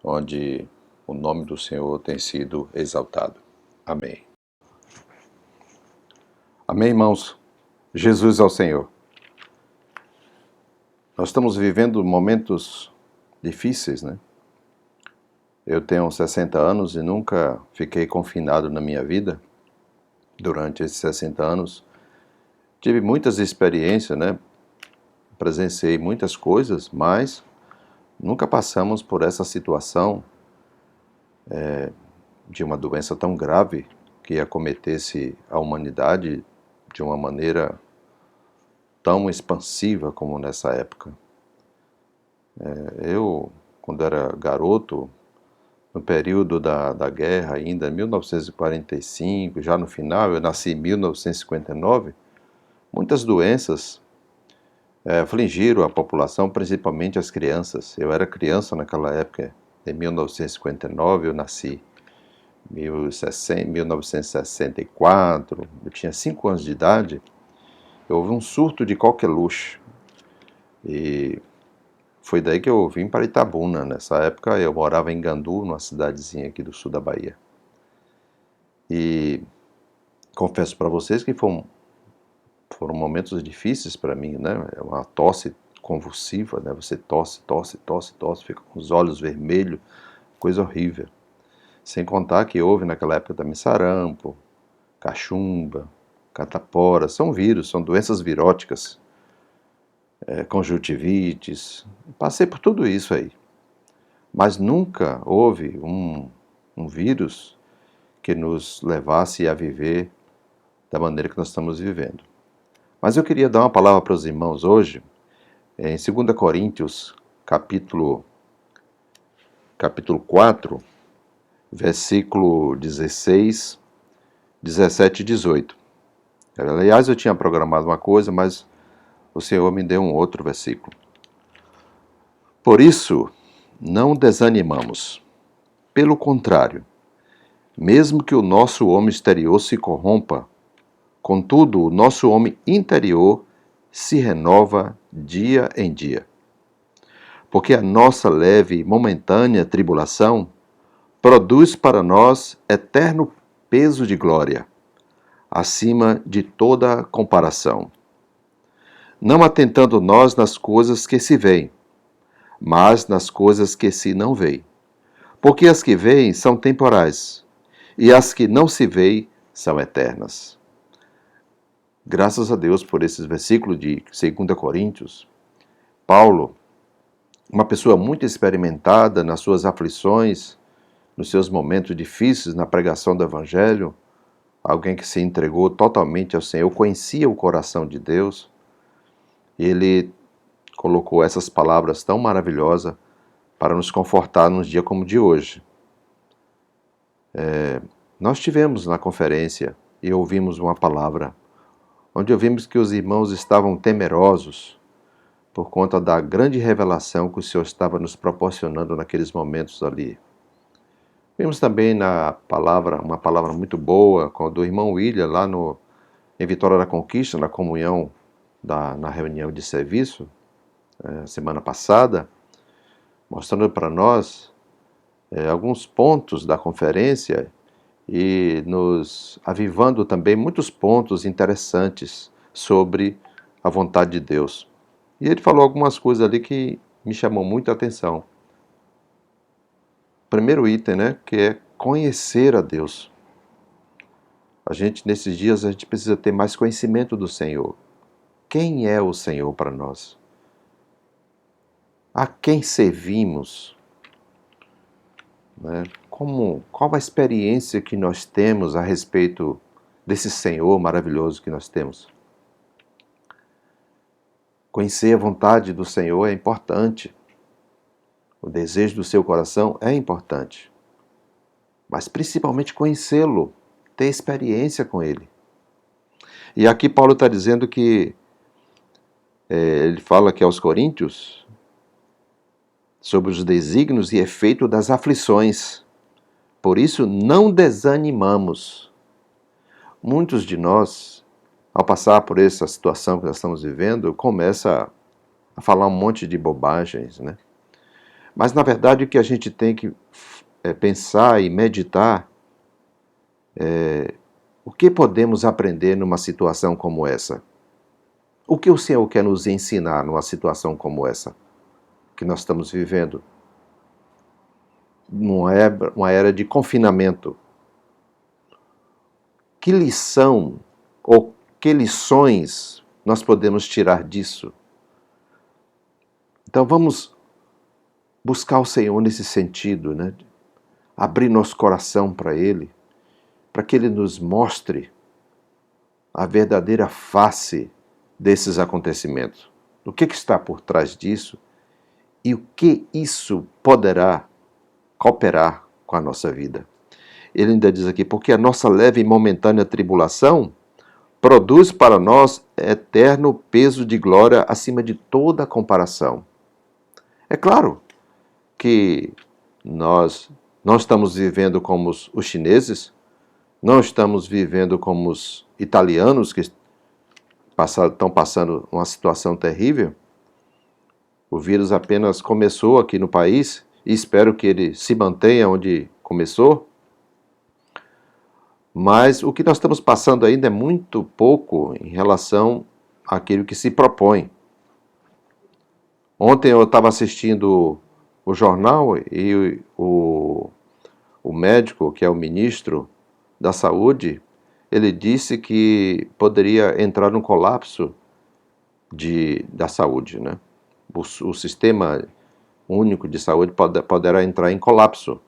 onde o nome do Senhor tem sido exaltado. Amém. Amém, irmãos? Jesus é o Senhor. Nós estamos vivendo momentos difíceis, né? Eu tenho 60 anos e nunca fiquei confinado na minha vida. Durante esses 60 anos, tive muitas experiências, né? Presenciei muitas coisas, mas nunca passamos por essa situação de uma doença tão grave que acometesse a humanidade de uma maneira tão expansiva como nessa época. Eu, quando era garoto, no período da guerra ainda, em 1945, já no final, eu nasci em 1959, muitas doenças afligiram a população, principalmente as crianças. Eu era criança naquela época, em 1959 eu nasci. 1964, eu tinha 5 anos de idade, houve um surto de coqueluche. E foi daí que eu vim para Itabuna. Nessa época eu morava em Gandu, numa cidadezinha aqui do sul da Bahia. E confesso para vocês que foram momentos difíceis para mim, né? É uma tosse convulsiva, né? Você tosse, fica com os olhos vermelhos, coisa horrível. Sem contar que houve naquela época também sarampo, cachumba, catapora, são vírus, são doenças viróticas, conjuntivites. Passei por tudo isso aí. Mas nunca houve um vírus que nos levasse a viver da maneira que nós estamos vivendo. Mas eu queria dar uma palavra para os irmãos hoje, em 2 Coríntios, capítulo 4, versículo 16, 17 e 18. Aliás, eu tinha programado uma coisa, mas o Senhor me deu um outro versículo. Por isso, não desanimamos. Pelo contrário, mesmo que o nosso homem exterior se corrompa, contudo, o nosso homem interior se renova dia em dia. Porque a nossa leve e momentânea tribulação produz para nós eterno peso de glória, acima de toda comparação. Não atentando nós nas coisas que se veem, mas nas coisas que se não veem. Porque as que veem são temporais, e as que não se veem são eternas. Graças a Deus por esses versículos de 2 Coríntios. Paulo, uma pessoa muito experimentada nas suas aflições, nos seus momentos difíceis na pregação do Evangelho, alguém que se entregou totalmente ao Senhor, conhecia o coração de Deus, ele colocou essas palavras tão maravilhosas para nos confortar num dia como o de hoje. Nós tivemos na conferência e ouvimos uma palavra, onde ouvimos que os irmãos estavam temerosos por conta da grande revelação que o Senhor estava nos proporcionando naqueles momentos ali. Vimos também uma palavra muito boa do irmão William lá em Vitória da Conquista, na comunhão, na reunião de serviço, semana passada, mostrando para nós alguns pontos da conferência e nos avivando também muitos pontos interessantes sobre a vontade de Deus. E ele falou algumas coisas ali que me chamou muito a atenção. Primeiro item, né, que é conhecer a Deus. Nesses dias, a gente precisa ter mais conhecimento do Senhor. Quem é o Senhor para nós? A quem servimos? Né? Qual a experiência que nós temos a respeito desse Senhor maravilhoso que nós temos? Conhecer a vontade do Senhor é importante. O desejo do seu coração é importante. Mas principalmente conhecê-lo, ter experiência com ele. E aqui Paulo está dizendo que, ele fala aqui aos Coríntios, sobre os desígnios e efeitos das aflições. Por isso, não desanimamos. Muitos de nós, ao passar por essa situação que nós estamos vivendo, começa a falar um monte de bobagens, né? Mas, na verdade, o que a gente tem que pensar e meditar o que podemos aprender numa situação como essa? O que o Senhor quer nos ensinar numa situação como essa que nós estamos vivendo? Uma era de confinamento. Que lição ou que lições nós podemos tirar disso? Então vamos buscar o Senhor nesse sentido, né? Abrir nosso coração para Ele, para que Ele nos mostre a verdadeira face desses acontecimentos. O que está por trás disso e o que isso poderá cooperar com a nossa vida. Ele ainda diz aqui, porque a nossa leve e momentânea tribulação produz para nós eterno peso de glória acima de toda comparação. É claro que nós não estamos vivendo como os chineses, não estamos vivendo como os italianos que estão passando uma situação terrível. O vírus apenas começou aqui no país e espero que ele se mantenha onde começou. Mas o que nós estamos passando ainda é muito pouco em relação àquilo que se propõe. Ontem eu estava assistindo o jornal e o médico, que é o ministro da Saúde, ele disse que poderia entrar num colapso da saúde, né? O sistema único de saúde poderá entrar em colapso.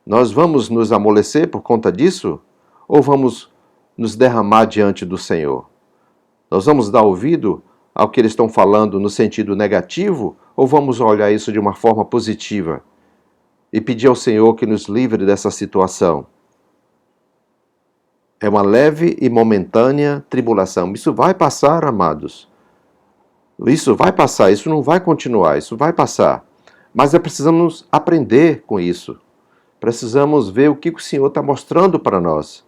Nós vamos nos amolecer por conta disso? Ou vamos nos derramar diante do Senhor? Nós vamos dar ouvido ao que eles estão falando no sentido negativo? Ou vamos olhar isso de uma forma positiva e pedir ao Senhor que nos livre dessa situação? É uma leve e momentânea tribulação. Isso vai passar, amados. Isso vai passar, isso não vai continuar, isso vai passar. Mas precisamos aprender com isso. Precisamos ver o que o Senhor está mostrando para nós.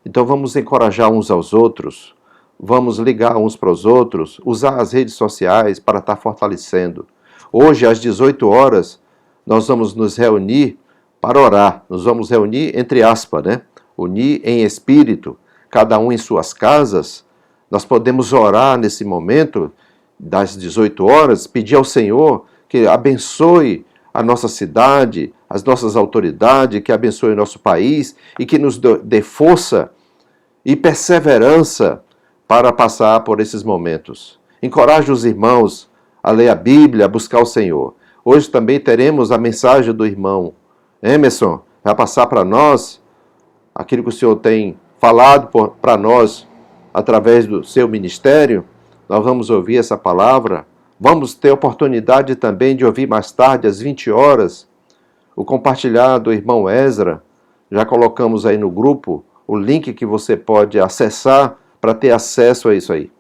Então vamos encorajar uns aos outros, vamos ligar uns para os outros, usar as redes sociais para estar fortalecendo. Hoje, às 18 horas, nós vamos nos reunir para orar. Nos vamos reunir, entre aspas, né? Unir em espírito, cada um em suas casas. Nós podemos orar nesse momento, das 18 horas, pedir ao Senhor que abençoe a nossa cidade, as nossas autoridades, que abençoe o nosso país e que nos dê força e perseverança para passar por esses momentos. Encoraje os irmãos a ler a Bíblia, a buscar o Senhor. Hoje também teremos a mensagem do irmão Emerson, vai passar para nós aquilo que o Senhor tem falado para nós através do seu ministério. Nós vamos ouvir essa palavra. Vamos ter oportunidade também de ouvir mais tarde, às 20 horas, o compartilhar do irmão Ezra. Já colocamos aí no grupo o link que você pode acessar para ter acesso a isso aí.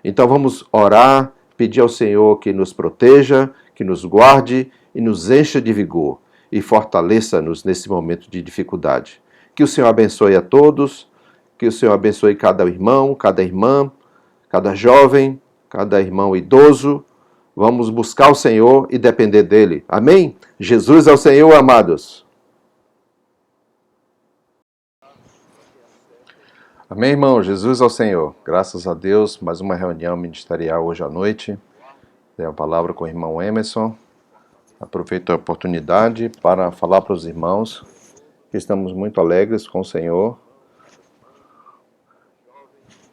Então vamos orar, pedir ao Senhor que nos proteja, que nos guarde e nos encha de vigor e fortaleça-nos nesse momento de dificuldade. Que o Senhor abençoe a todos, que o Senhor abençoe cada irmão, cada irmã, cada jovem, cada irmão idoso. Vamos buscar o Senhor e depender dele. Amém? Jesus é o Senhor, amados. Amém, irmão? Jesus é o Senhor. Graças a Deus, mais uma reunião ministerial hoje à noite. Dei a palavra com o irmão Emerson. Aproveito a oportunidade para falar para os irmãos que estamos muito alegres com o Senhor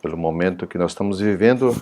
pelo momento que nós estamos vivendo,